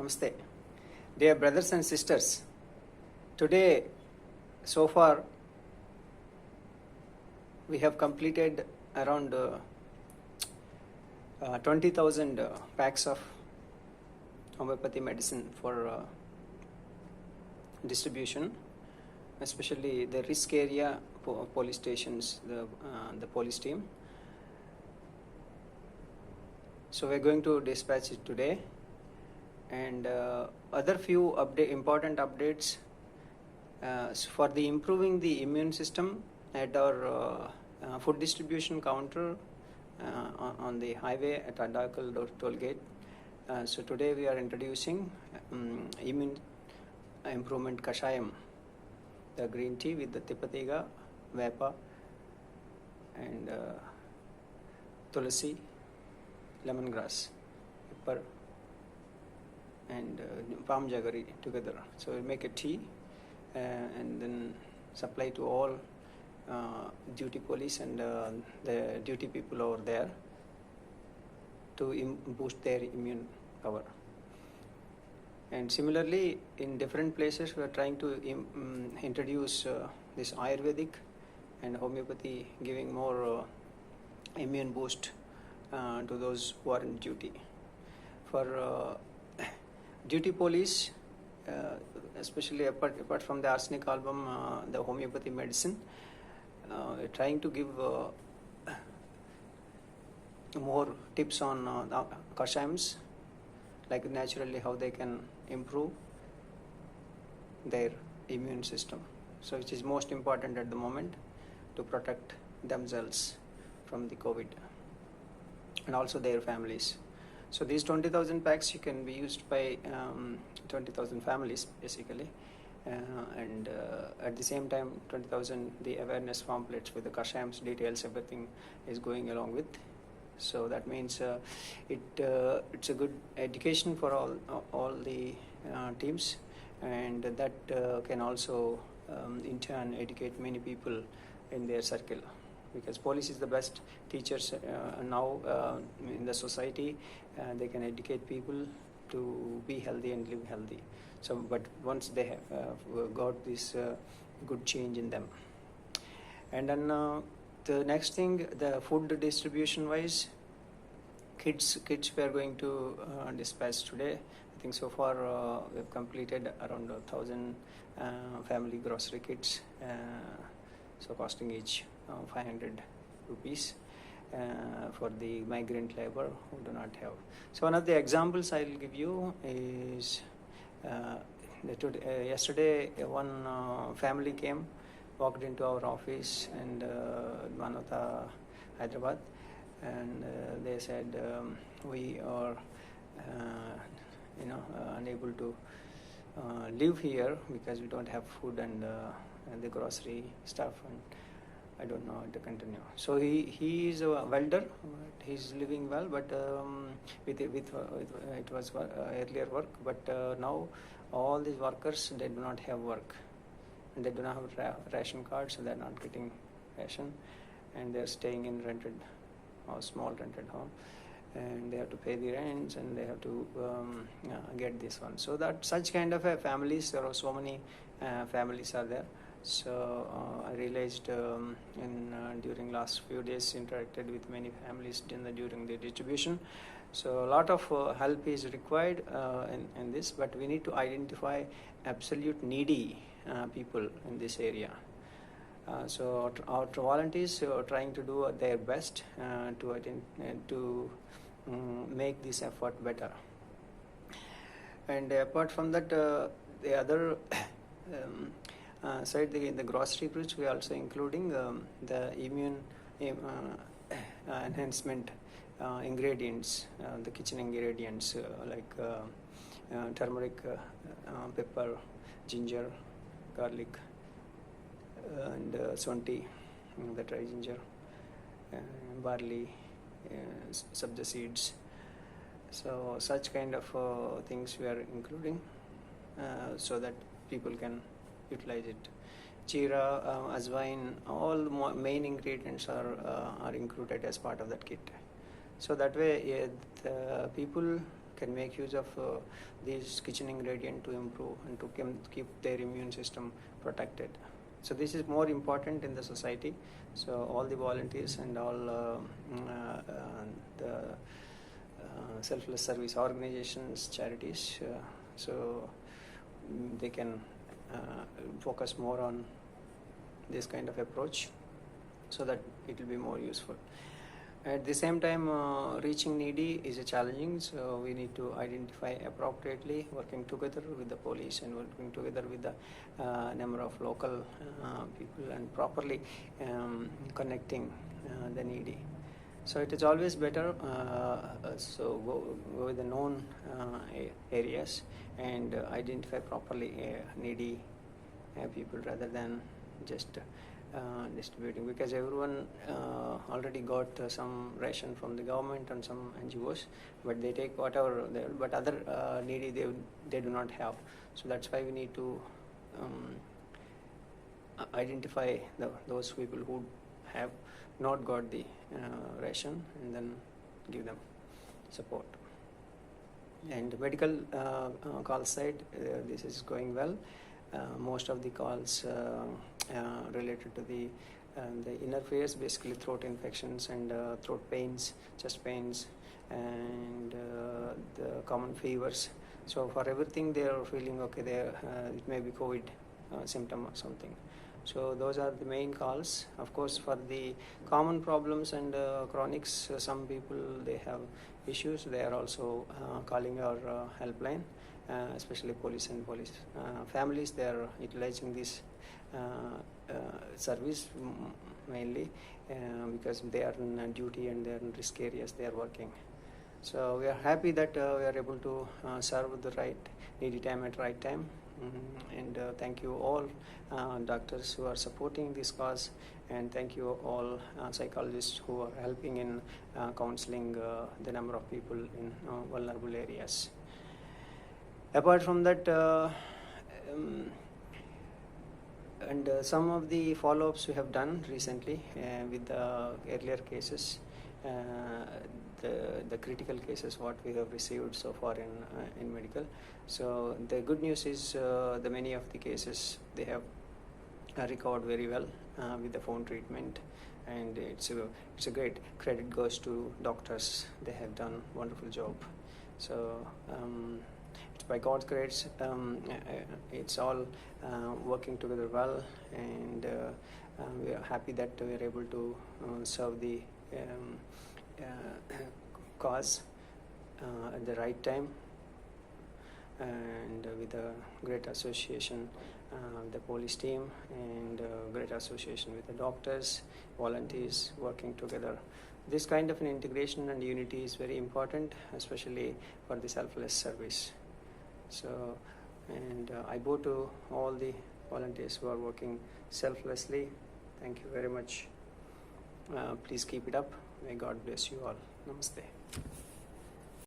Namaste. Dear brothers and sisters, today so far we have completed around 20,000 packs of homeopathy medicine for distribution, especially the risk area police stations, the police team. So we're going to dispatch it today, and other few important updates for the improving the immune system at our food distribution counter on the highway at Adakal toll gate. So today we are introducing immune improvement kashayam, the green tea with the tipatiga, vepa, and tulasi, lemongrass, pepper, and palm jaggery together. So we make a tea and then supply to all duty police and the duty people over there to boost their immune power. And similarly, in different places, we are trying to introduce this Ayurvedic and homeopathy, giving more immune boost to those who are in duty. For duty police, especially apart from the arsenic album, the homeopathy medicine, we're trying to give more tips on kashayams, like naturally how they can improve their immune system. So which is most important at the moment to protect themselves from the COVID and also their families. So these 20,000 packs can be used by 20,000 families basically, and at the same time 20,000 the awareness pamphlets with the kashayams details, everything is going along with. So that means it's a good education for all the teams, and that can also in turn educate many people in their circle, because police is the best teachers now in the society. They can educate people to be healthy and live healthy. So, but once they have got this good change in them, and then the next thing, the food distribution wise, kids we are going to dispatch today. I think so far we've completed around 1,000 family grocery kits, so costing each 500 rupees for the migrant labor who do not have. So one of the examples I'll give you is yesterday one family came, walked into our office in Manota, Hyderabad, and they said we are unable to live here because we don't have food and the grocery stuff, and I don't know how to continue. So he is a welder. He's living well, but with it was earlier work. But now all these workers, they do not have work, and they do not have ration cards, so they're not getting ration, and they're staying in rented or small rented home, and they have to pay the rents, and they have to get this one. So that such kind of families, there are so many families are there. So I realized during last few days interacted with many families during the distribution. So a lot of help is required in this, but we need to identify absolute needy people in this area. So our volunteers are trying to do their best to make this effort better. And apart from that, the other side, the grocery groups, we are also including the immune enhancement ingredients, the kitchen ingredients like turmeric, pepper, ginger, garlic, and sonti, the dry ginger, barley, sabja seeds. So such kind of things we are including so that people can utilize it. Jeera, azwain, all main ingredients are included as part of that kit. So that way the people can make use of this kitchen ingredient to improve and to keep their immune system protected. So this is more important in the society. So all the volunteers and all the selfless service organizations, charities, they can focus more on this kind of approach so that it will be more useful. At the same time, reaching needy is a challenging, so we need to identify appropriately, working together with the police and working together with the number of local people and properly connecting the needy. So it is always better go with the known areas and identify properly needy people rather than just distributing, because everyone already got some ration from the government and some NGOs, but they take whatever but other needy they do not have. So that's why we need to identify those people who have not got the ration and then give them support. And medical call side, this is going well. Most of the calls related to the interface, basically throat infections and throat pains, chest pains, and the common fevers. So for everything they are feeling okay. It may be COVID symptom or something. So those are the main calls. Of course, for the common problems and chronics, some people they have issues. They are also calling our helpline. Especially police and police families, they are utilizing this service mainly because they are in duty and they are in risk areas they are working. So we are happy that we are able to serve the right needy time at right time. And thank you all doctors who are supporting this cause, and thank you all psychologists who are helping in counseling the number of people in vulnerable areas. Apart from that, and some of the follow-ups we have done recently with the earlier cases, the critical cases what we have received so far in medical. So the good news is the many of the cases they have recovered very well with the phone treatment, and it's a great credit goes to doctors. They have done wonderful job. So by God's grace, it's all working together well, and we are happy that we are able to serve the cause at the right time, and with a great association the police team, and great association with the doctors, volunteers working together. This kind of an integration and unity is very important, especially for the selfless service. So, and I bow to all the volunteers who are working selflessly. Thank you very much. Please keep it up. May God bless you all. Namaste.